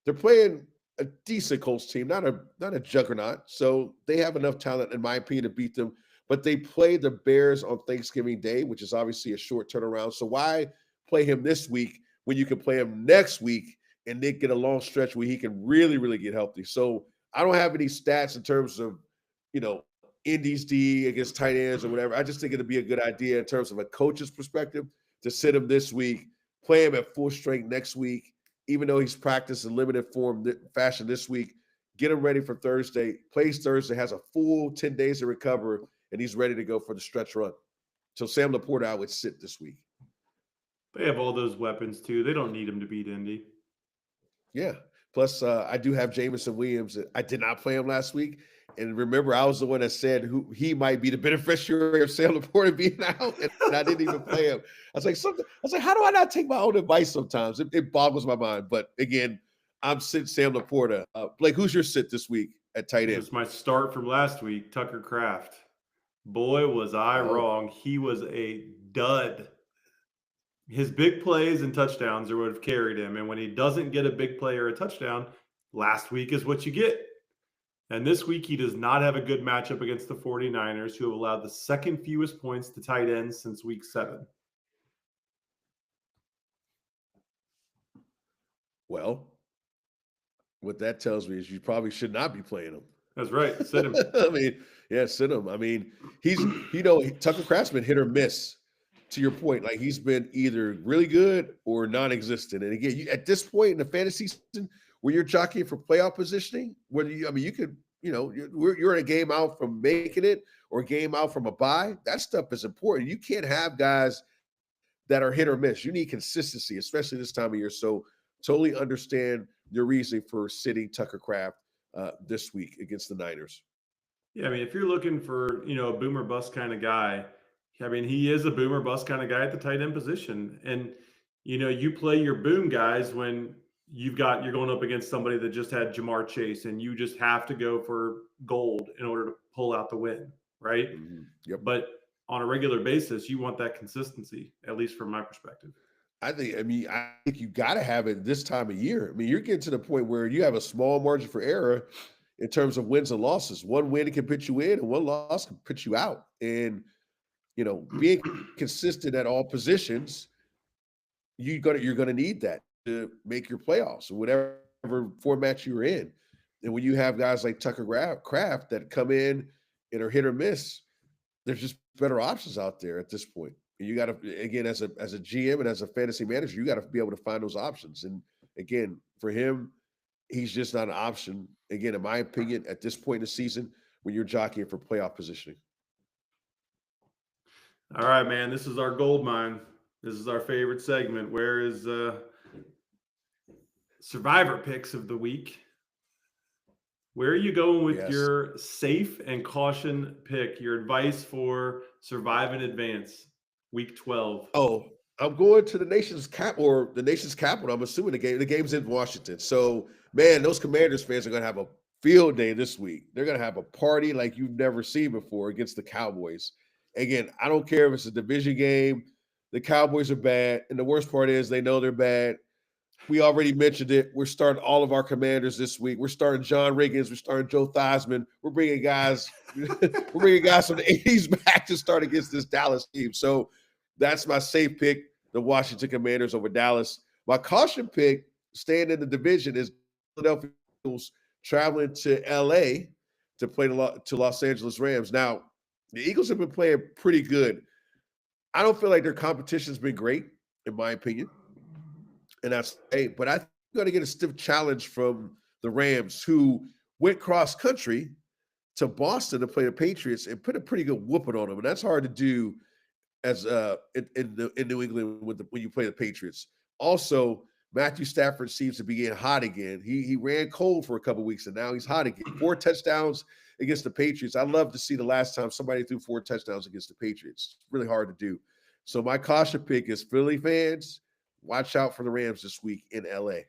They're playing a decent Colts team, not a juggernaut. So they have enough talent, in my opinion, to beat them. But they play the Bears on Thanksgiving Day, which is obviously a short turnaround. So why play him this week when you can play him next week and then get a long stretch where he can really, really get healthy? So I don't have any stats in terms of, Indy's D against tight ends or whatever. I just think it'd be a good idea in terms of a coach's perspective to sit him this week, play him at full strength next week, even though he's practiced in limited form fashion this week. Get him ready for Thursday. Plays Thursday, has a full 10 days to recover, and he's ready to go for the stretch run. So Sam Laporta, I would sit this week. They have all those weapons too. They don't need him to beat Indy. Yeah. Plus, I do have Jameson Williams. I did not play him last week. And remember, I was the one that said who he might be the beneficiary of Sam Laporta being out, and I didn't even play him. I was like, how do I not take my own advice sometimes? It boggles my mind. But again, I'm sitting Sam Laporta. Blake, who's your sit this week at tight end? It was my start from last week, Tucker Kraft. Boy, was I wrong. He was a dud. His big plays and touchdowns are what have carried him. And when he doesn't get a big play or a touchdown, last week is what you get. And this week, he does not have a good matchup against the 49ers, who have allowed the second fewest points to tight ends since week 7. Well, what that tells me is you probably should not be playing him. That's right. Sit him. I mean, yeah, sit him. I mean, Tucker Kraft's been hit or miss. To your point, like he's been either really good or non-existent. And again, at this point in the fantasy season, where you're jockeying for playoff positioning, you could, you're in a game out from making it or a game out from a bye. That stuff is important. You can't have guys that are hit or miss. You need consistency, especially this time of year. So totally understand your reasoning for sitting Tucker Kraft this week against the Niners. Yeah, I mean, if you're looking for, a boomer bust kind of guy, I mean, he is a boomer bust kind of guy at the tight end position. And, you play your boom guys when you're going up against somebody that just had Jamar Chase, and you just have to go for gold in order to pull out the win, right? Mm-hmm. Yep. But on a regular basis, you want that consistency, at least from my perspective. I think you got to have it this time of year. I mean, you're getting to the point where you have a small margin for error in terms of wins and losses. One win can put you in, and one loss can put you out. And being consistent at all positions, you're gonna need that to make your playoffs or whatever format you're in. And when you have guys like Tucker Kraft that come in and are hit or miss, there's just better options out there at this point. And you got to, again, as a GM and as a fantasy manager, you got to be able to find those options. And again, for him, he's just not an option. Again, in my opinion, at this point in the season, when you're jockeying for playoff positioning. All right, man. This is our gold mine. This is our favorite segment. Where is survivor picks of the week? Where are you going with your safe and caution pick? Your advice for survive in advance, week 12. Oh, I'm going to the nation's capital. I'm assuming the game's in Washington. So, man, those Commanders fans are going to have a field day this week. They're going to have a party like you've never seen before against the Cowboys. Again, I don't care if it's a division game. The Cowboys are bad. And the worst part is they know they're bad. We already mentioned it. We're starting all of our Commanders this week. We're starting John Riggins. We're starting Joe Theismann. We're bringing guys. We're bringing guys from the '80s back to start against this Dallas team. So that's my safe pick: the Washington Commanders over Dallas. My caution pick, staying in the division, is Philadelphia Eagles traveling to LA to play to Los Angeles Rams. Now, the Eagles have been playing pretty good. I don't feel like their competition's been great, in my opinion. And that's but I think we're going to get a stiff challenge from the Rams, who went cross country to Boston to play the Patriots and put a pretty good whooping on them. And that's hard to do as in New England when you play the Patriots. Also, Matthew Stafford seems to be getting hot again. He ran cold for a couple weeks and now he's hot again. 4 touchdowns against the Patriots. I love to see the last time somebody threw 4 touchdowns against the Patriots. It's really hard to do. So my caution pick is Philly fans. Watch out for the Rams this week in LA.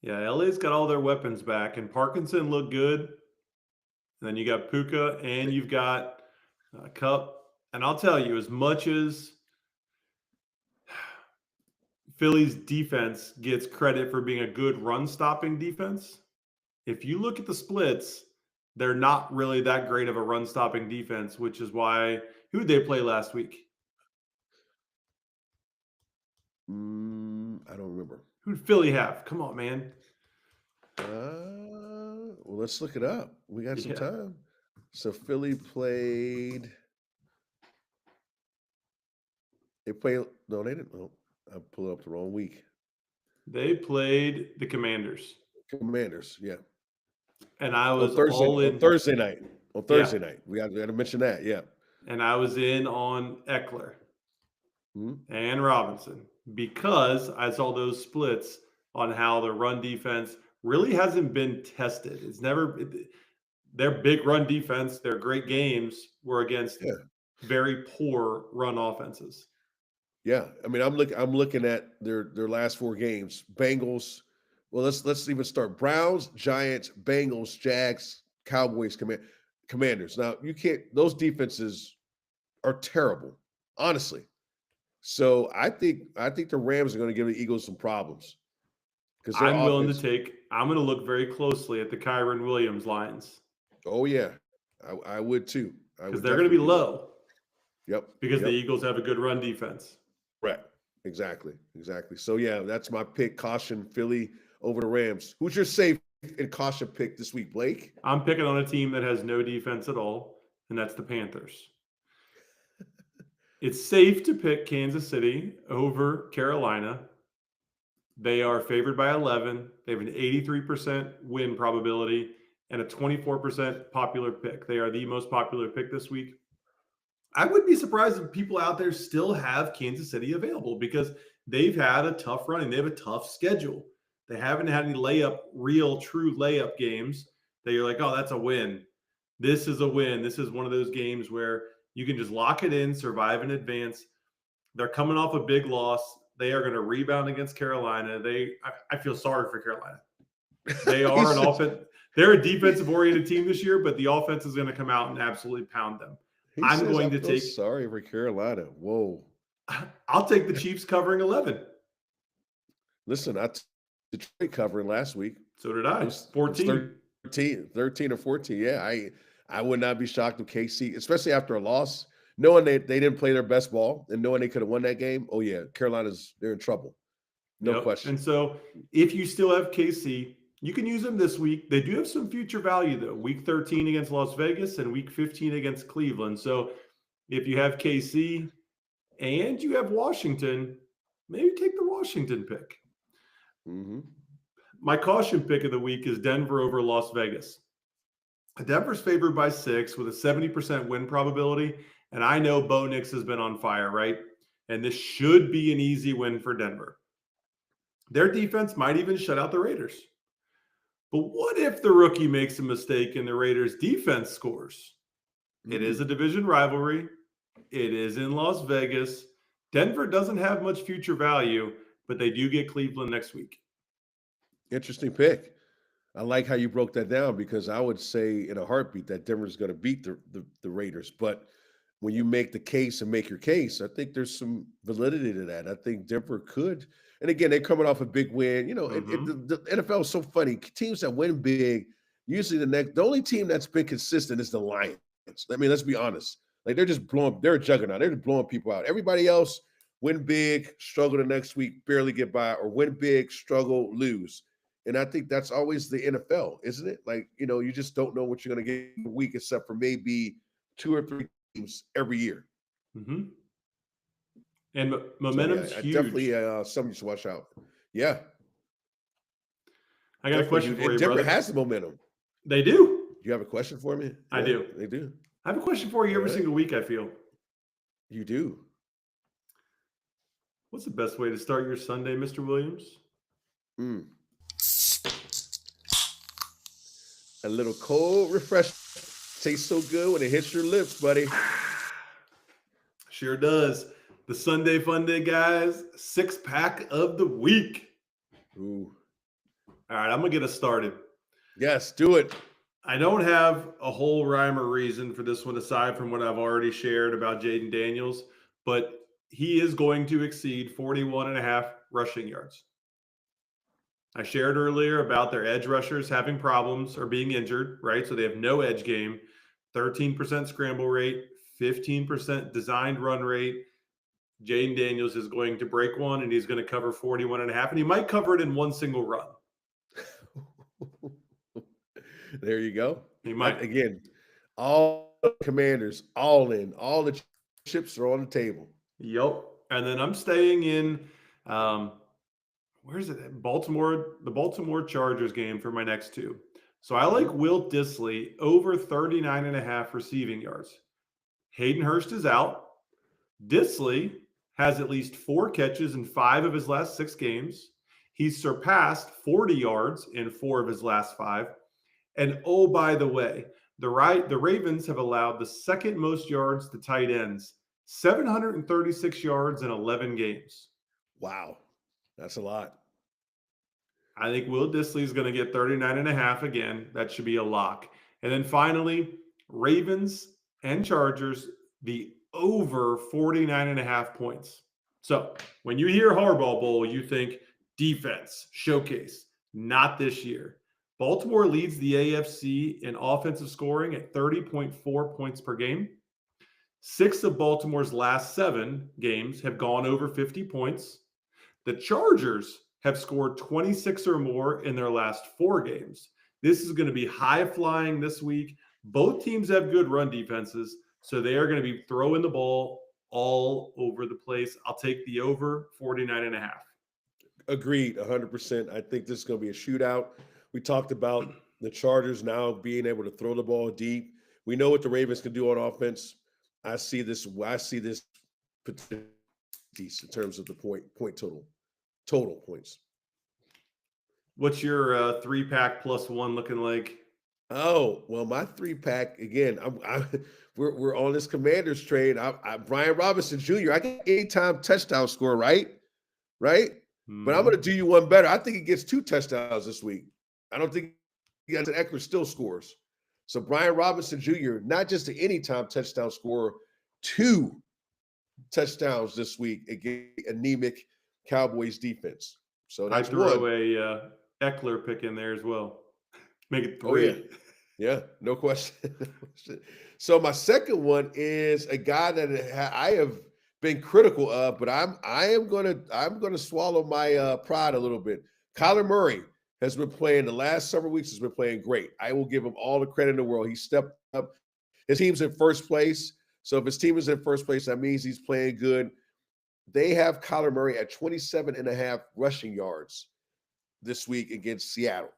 Yeah, LA's got all their weapons back, and Parkinson looked good. And then you got Puka, and you've got Cup. And I'll tell you, as much as Philly's defense gets credit for being a good run-stopping defense, if you look at the splits, they're not really that great of a run-stopping defense, which is why – who did they play last week? I don't remember. Who did Philly have? Come on, man. Well, let's look it up. We got some time. So Philly played. They played. No, they didn't. Oh, I pulled up the wrong week. They played the Commanders. Commanders, yeah. And I was all in. On Thursday night. On Thursday night. We got to mention that, yeah. And I was in on Eckler and Robinson because I saw those splits on how the run defense really hasn't been tested. It's never their big run defense, their great games were against very poor run offenses. Yeah, I mean, I'm looking at their last 4 games. Bengals. Well, let's even start. Browns, Giants, Bengals, Jags, Cowboys, Commanders. Now, you can't. Those defenses are terrible, honestly. So I think the Rams are going to give the Eagles some problems. Because I'm willing to take. I'm going to look very closely at the Kyren Williams lines. Oh yeah, I would too. Because they're going to be low. Yep. Because the Eagles have a good run defense. Right. Exactly. So yeah, that's my pick. Caution Philly over the Rams. Who's your safe and caution pick this week, Blake? I'm picking on a team that has no defense at all, and that's the Panthers. It's safe to pick Kansas City over Carolina. They are favored by 11. They have an 83% win probability and a 24% popular pick. They are the most popular pick this week. I wouldn't be surprised if people out there still have Kansas City available because they've had a tough running. They have a tough schedule. They haven't had any real true layup games that you're like, oh, that's a win. This is a win. This is one of those games where you can just lock it in, survive in advance. They're coming off a big loss. They are going to rebound against Carolina. I feel sorry for Carolina. They are an offense. They're a defensive-oriented team this year, but the offense is going to come out and absolutely pound them. I'm going to take. Sorry for Carolina. Whoa. I'll take the Chiefs covering 11. Listen, I took Detroit covering last week. So did I. 14. 13 or 14. Yeah, I would not be shocked if KC, especially after a loss, knowing they didn't play their best ball and knowing they could have won that game. Oh yeah, they're in trouble. No question. And so if you still have KC, you can use them this week. They do have some future value, though. Week 13 against Las Vegas and Week 15 against Cleveland. So if you have KC and you have Washington, maybe take the Washington pick. Mm-hmm. My caution pick of the week is Denver over Las Vegas. Denver's favored by 6 with a 70% win probability. And I know Bo Nix has been on fire, right? And this should be an easy win for Denver. Their defense might even shut out the Raiders. But what if the rookie makes a mistake and the Raiders defense scores? It is a division rivalry. It is in Las Vegas. Denver doesn't have much future value, but they do get Cleveland next week. Interesting pick. I like how you broke that down because I would say in a heartbeat that Denver's going to beat the Raiders. But when you make the case and make your case, I think there's some validity to that. I think Denver could. And again, they're coming off a big win. Hmm. The NFL is so funny. Teams that win big, usually the only team that's been consistent is the Lions. I mean, let's be honest. Like they're a juggernaut. They're just blowing people out. Everybody else win big, struggle the next week, barely get by, or win big, struggle, lose. And I think that's always the NFL, isn't it? Like, you just don't know what you're going to get a week, except for maybe 2 or 3 teams every year. Hmm. And So yeah, momentum's I definitely huge. something to watch out. Yeah, I got a definitely question huge. for And you, Denver brother. has the momentum. They do. Do you have a question for me? I Yeah, do. they do. I have a question for you All every right. single week, I feel. You do. What's the best way to start your Sunday, Mr. Williams? Mm. A little cold refresh tastes so good when it hits your lips, buddy. Sure does. The Sunday Fun Day, guys. 6-pack of the week. Ooh. All right, I'm going to get us started. Yes, do it. I don't have a whole rhyme or reason for this one aside from what I've already shared about Jaden Daniels, but he is going to exceed 41.5 rushing yards. I shared earlier about their edge rushers having problems or being injured, right? So they have no edge game, 13% scramble rate, 15% designed run rate. Jaden Daniels is going to break one and he's going to cover 41.5, and he might cover it in one single run. There you go. He might. Again, all the Commanders, all in, all the chips are on the table. Yep. And then I'm staying in where's it? Baltimore, the Baltimore Chargers game for my next two. So I like Will Dissly over 39.5 receiving yards. Hayden Hurst is out. Dissly has at least 4 catches in 5 of his last 6 games. He's surpassed 40 yards in 4 of his last 5. And oh, by the way, the Ravens have allowed the second most yards to tight ends, 736 yards in 11 games. Wow. That's a lot. I think Will Dissly is going to get 39.5 again. That should be a lock. And then finally, Ravens and Chargers, the over 49.5 points. So when you hear Harbaugh Bowl, you think defense, showcase. Not this year. Baltimore leads the AFC in offensive scoring at 30.4 points per game. 6 of Baltimore's last 7 games have gone over 50 points. The Chargers have scored 26 or more in their last 4 games. This is going to be high flying this week. Both teams have good run defenses, so they are going to be throwing the ball all over the place. I'll take the over 49.5. Agreed, 100%. I think this is going to be a shootout. We talked about the Chargers now being able to throw the ball deep. We know what the Ravens can do on offense. I see this piece in terms of the point total points. What's your 3-pack plus 1 looking like? Oh, well, my 3-pack again. We're on this Commanders trade. Brian Robinson Jr. I get anytime touchdown score, right? But I'm going to do you one better. I think he gets 2 touchdowns this week. I don't think Eckler still scores. So Brian Robinson Jr., not just an anytime touchdown scorer, 2 touchdowns this week against anemic Cowboys defense. So that's I throw one. a Eckler pick in there as well. Make it 3. Oh, yeah. Yeah, no question. So my second one is a guy that I have been critical of, but I'm gonna swallow my pride a little bit. Kyler Murray has been playing the last several weeks. Has been playing great. I will give him all the credit in the world. He stepped up. His team's in first place. So if his team is in first place, that means he's playing good. They have Kyler Murray at 27.5 rushing yards this week against Seattle.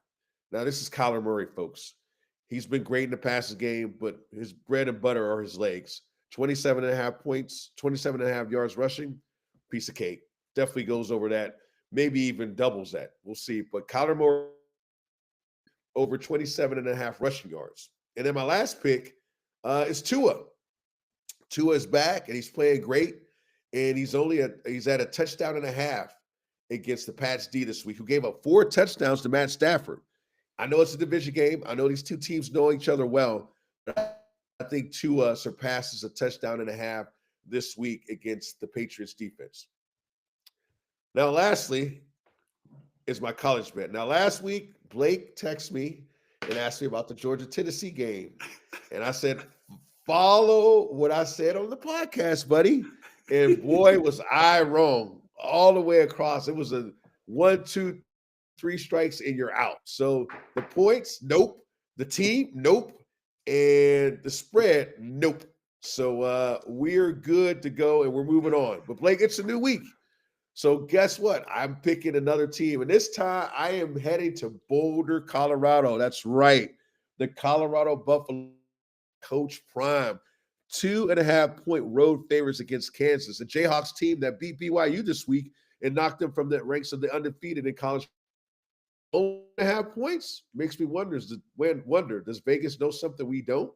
Now, this is Kyler Murray, folks. He's been great in the passing game, but his bread and butter are his legs. 27.5 points, 27.5 yards rushing, piece of cake. Definitely goes over that, maybe even doubles that. We'll see. But Kyler Murray over 27.5 rushing yards. And then my last pick is Tua. Tua is back, and he's playing great. And he's at a touchdown and a half against the Pats D this week, who gave up 4 touchdowns to Matt Stafford. I know it's a division game. I know these two teams know each other well. But I think Tua surpasses a touchdown and a half this week against the Patriots defense. Now, lastly, is my college bet. Now, last week, Blake texted me and asked me about the Georgia-Tennessee game. And I said, follow what I said on the podcast, buddy. And boy, was I wrong all the way across. It was a 1, 2, 3 strikes and you're out. So the points, nope. The team, nope. And the spread, nope. So we're good to go and we're moving on. But Blake, it's a new week. So guess what? I'm picking another team. And this time I am heading to Boulder, Colorado. That's right. The Colorado Buffalo Coach Prime. 2.5-point road favorites against Kansas. The Jayhawks team that beat BYU this week and knocked them from the ranks of the undefeated in college. 1.5 points makes me wonder, does Vegas know something we don't?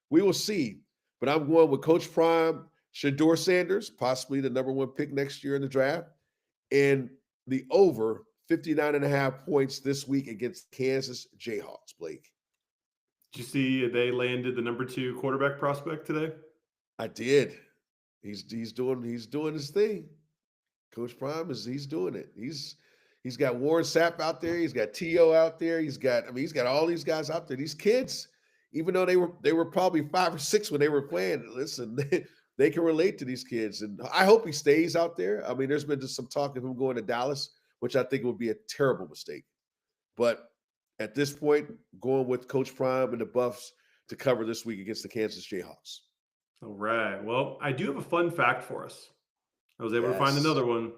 We will see. But I'm going with Coach Prime, Shedeur Sanders, possibly the number 1 pick next year in the draft, and the over 59.5 points this week against Kansas Jayhawks, Blake. Did you see they landed the number 2 quarterback prospect today? I did. He's doing his thing. Coach Prime he's doing it. He's got Warren Sapp out there. He's got T.O. out there. He's got all these guys out there. These kids, even though they were probably 5 or 6 when they were playing, listen, they can relate to these kids. And I hope he stays out there. I mean, there's been just some talk of him going to Dallas, which I think would be a terrible mistake. But at this point, going with Coach Prime and the Buffs to cover this week against the Kansas Jayhawks. All right. Well, I do have a fun fact for us. I was able to find another one.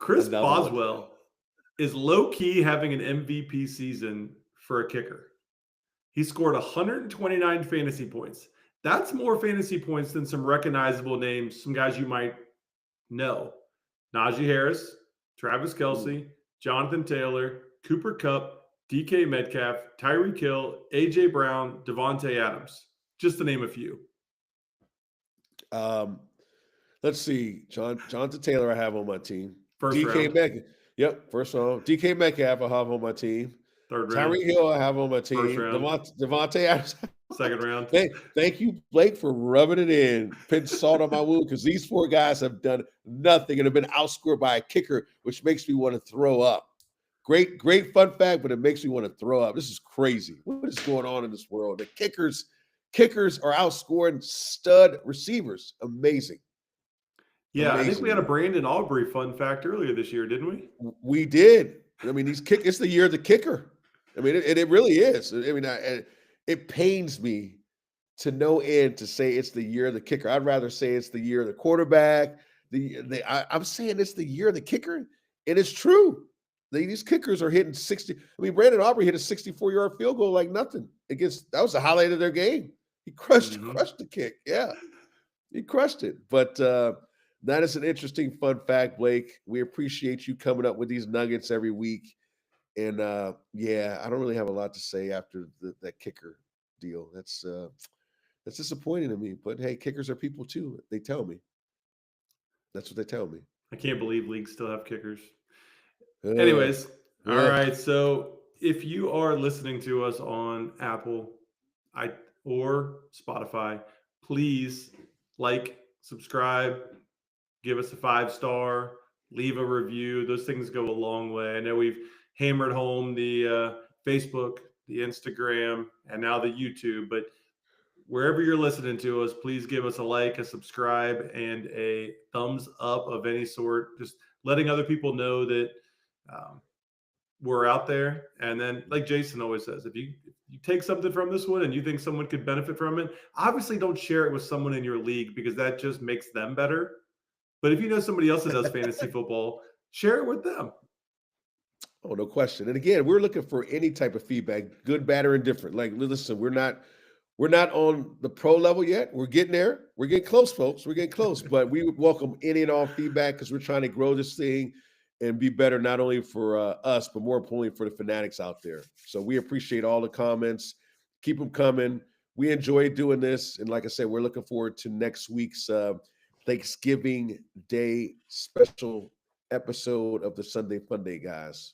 Chris Boswell is low-key having an MVP season for a kicker. He scored 129 fantasy points. That's more fantasy points than some recognizable names, some guys you might know. Najee Harris, Travis Kelce, Jonathan Taylor, Cooper Kupp, DK Metcalf, Tyreek Hill, A.J. Brown, Devontae Adams, just to name a few. Let's see. Jonathan Taylor I have on my team. First round. Metcalf. Yep, first round. DK Metcalf I have on my team. Third round. Tyreek Hill I have on my team. First round. Devontae Adams. Second round. Thank you, Blake, for rubbing it in, putting salt on my wound, because these 4 guys have done nothing and have been outscored by a kicker, which makes me want to throw up. Great fun fact, but it makes me want to throw up. This is crazy. What is going on in this world? The kickers are outscoring stud receivers. Amazing. Yeah, amazing. I think we had a Brandon Aubrey fun fact earlier this year, didn't we? We did. I mean, it's the year of the kicker. I mean, it really is. I mean, it pains me to no end to say it's the year of the kicker. I'd rather say it's the year of the quarterback. I'm saying it's the year of the kicker, and it's true. These kickers are hitting 60. I mean, Brandon Aubrey hit a 64-yard field goal like nothing that was the highlight of their game. He crushed the kick. Yeah, he crushed it. But that is an interesting fun fact, Blake. We appreciate you coming up with these nuggets every week. And I don't really have a lot to say after that kicker deal. That's disappointing to me. But hey, kickers are people too. They tell me. That's what they tell me. I can't believe leagues still have kickers. Anyways, all right. So if you are listening to us on Apple or Spotify, please subscribe, give us a 5-star, leave a review. Those things go a long way. I know we've hammered home the Facebook, the Instagram, and now the YouTube. But wherever you're listening to us, please give us a like, a subscribe, and a thumbs up of any sort. Just letting other people know that we're out there. And then, like Jason always says, if you take something from this one and you think someone could benefit from it, obviously don't share it with someone in your league because that just makes them better. But if you know somebody else that does fantasy football, share it with them. Oh, no question. And again, we're looking for any type of feedback, good, bad, or indifferent. Like, listen, we're not on the pro level yet. We're getting there. We're getting close, folks. We're getting close. But we welcome any and all feedback because we're trying to grow this thing and be better not only for us, but more importantly for the fanatics out there. So we appreciate all the comments. Keep them coming. We enjoy doing this. And like I said, we're looking forward to next week's Thanksgiving Day special episode of the Sunday Fun Day, guys.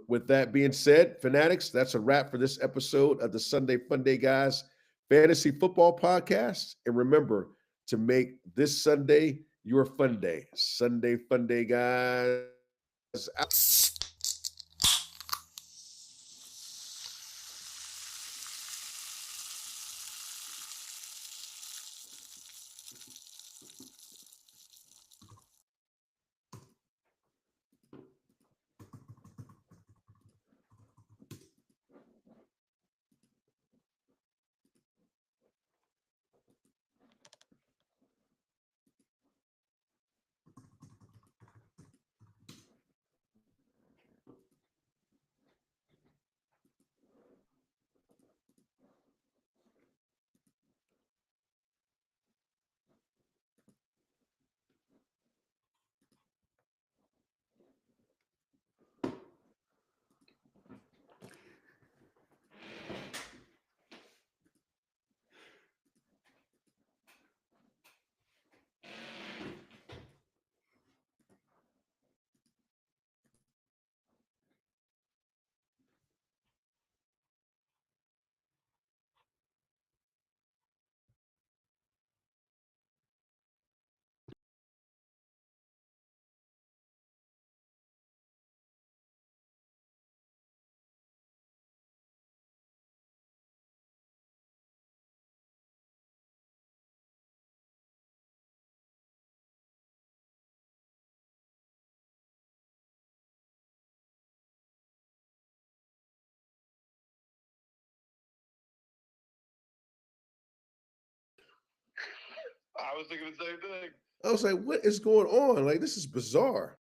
With that being said, fanatics, that's a wrap for this episode of the Sunday Fun Day, guys, Fantasy Football Podcast. And remember to make this Sunday your fun day. Sunday fun day, guys. I was thinking the same thing. I was like, what is going on? Like, this is bizarre.